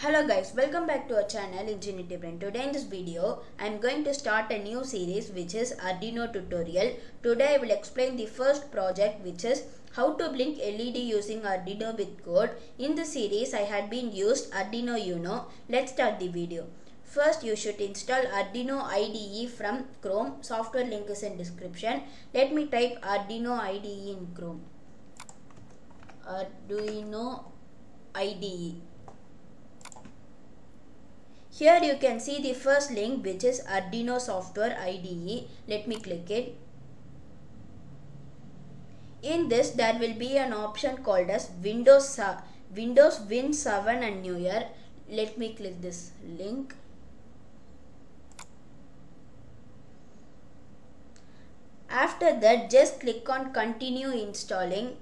Hello guys, welcome back to our channel Ingenuity Brain. Today in this video, I am going to start a new series which is Arduino tutorial. Today I will explain the first project which is how to blink LED using Arduino with code. In this series, I had been used Arduino Uno. Let's start the video. First, you should install Arduino IDE from Chrome. Software link is in description. Let me type Arduino IDE in Chrome. Arduino IDE. Here you can see the first link which is Arduino Software IDE. Let me click it. In this there will be an option called as Windows Win 7 and New Year. Let me click this link. After that, just click on continue installing,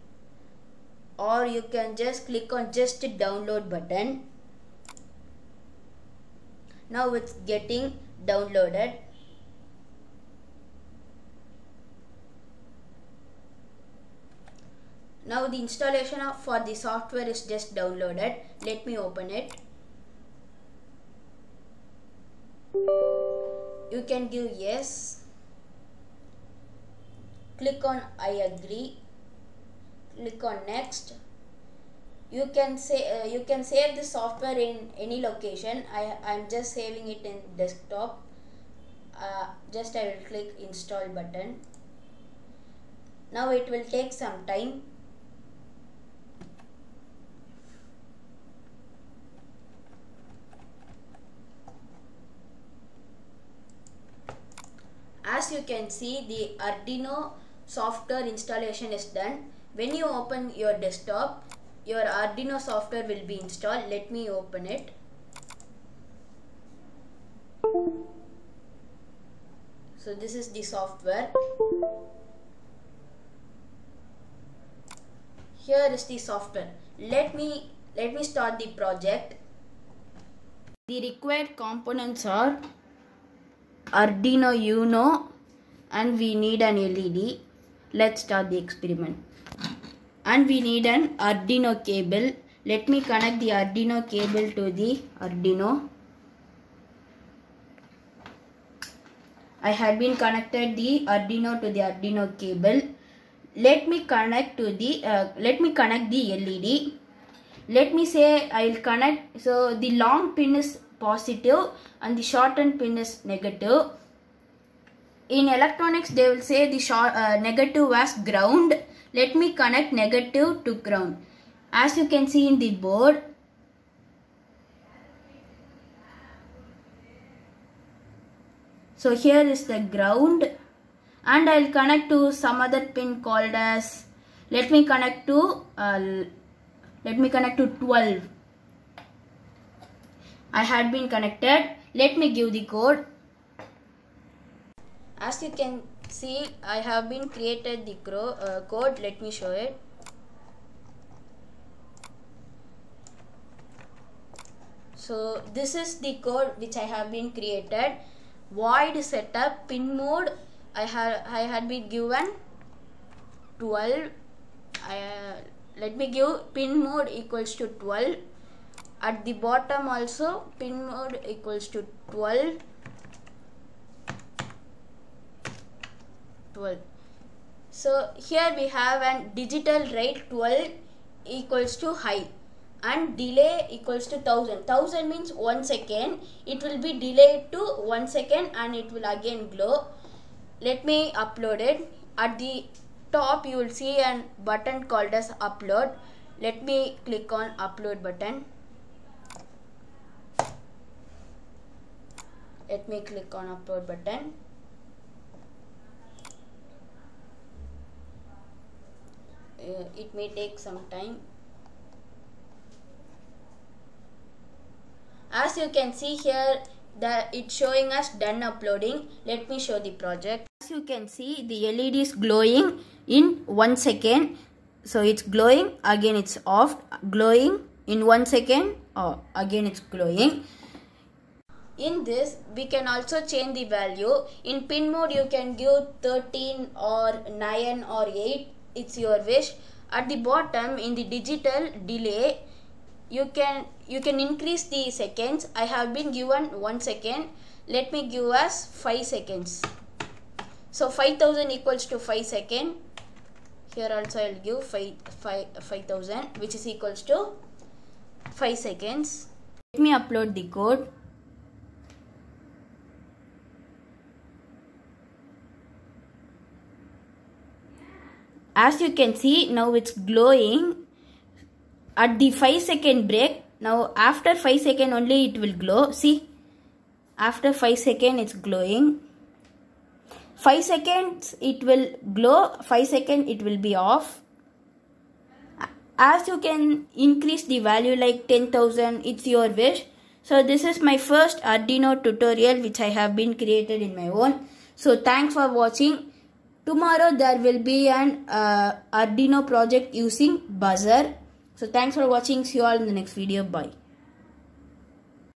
or you can just click on just download button. Now it's getting downloaded. Now the installation for the software is just downloaded. Let me open it. You can give yes. Click on I agree. Click on next. You can save the software in any location. I'm just saving it in desktop. I will click install button. Now it will take some time. As you can see, the Arduino software installation is done. When you open your desktop, your Arduino software will be installed. Let me open it. So this is the software. Here is the software. Let me start the project. The required components are Arduino Uno and we need an LED. Let's start the experiment. And we need an Arduino cable. Let me connect the Arduino cable to the Arduino. I had been connected the Arduino to the Arduino cable. Let me connect the LED. Let me say I will connect. So the long pin is positive and the shortened pin is negative. In electronics, they will say the negative as ground. Let me connect negative to ground. As you can see in the board, so here is the ground, and I will connect to some other pin called as, let me connect to 12. I had been connected. Let me give the code. As you can see, I have been created the code. Let me show it. So this is the code which I have been created. Void setup pin mode. I had been given 12. Let me give pin mode equals to 12. At the bottom also pin mode equals to 12. So here we have an digital rate 12 equals to high and delay equals to 1000. 1000 means 1 second. It will be delayed to 1 second and it will again glow. Let me upload it. At the top you will see a button called as upload. Let me click on upload button. Let me click on upload button. It may take some time. As you can see here, it's showing us done uploading. Let me show the project. As you can see, the LED is glowing in 1 second. So it's glowing, again it's off, glowing in 1 second, again it's glowing. In this, we can also change the value. In pin mode, you can give 13 or 9 or 8. It's your wish. At the bottom in the digital delay, you can increase the seconds. I have been given 1 second. Let me give us 5 seconds. So 5000 equals to 5 seconds. Here also I will give 5000, which is equals to 5 seconds. Let me upload the code. As you can see, now it's glowing at the 5 second break. Now after 5 seconds only it will glow. See, after 5 seconds it's glowing. 5 seconds it will glow, 5 seconds it will be off. As you can increase the value like 10,000, it's your wish. So this is my first Arduino tutorial which I have been created in my own. So thanks for watching. Tomorrow there will be an Arduino project using buzzer. So thanks for watching. See you all in the next video. Bye.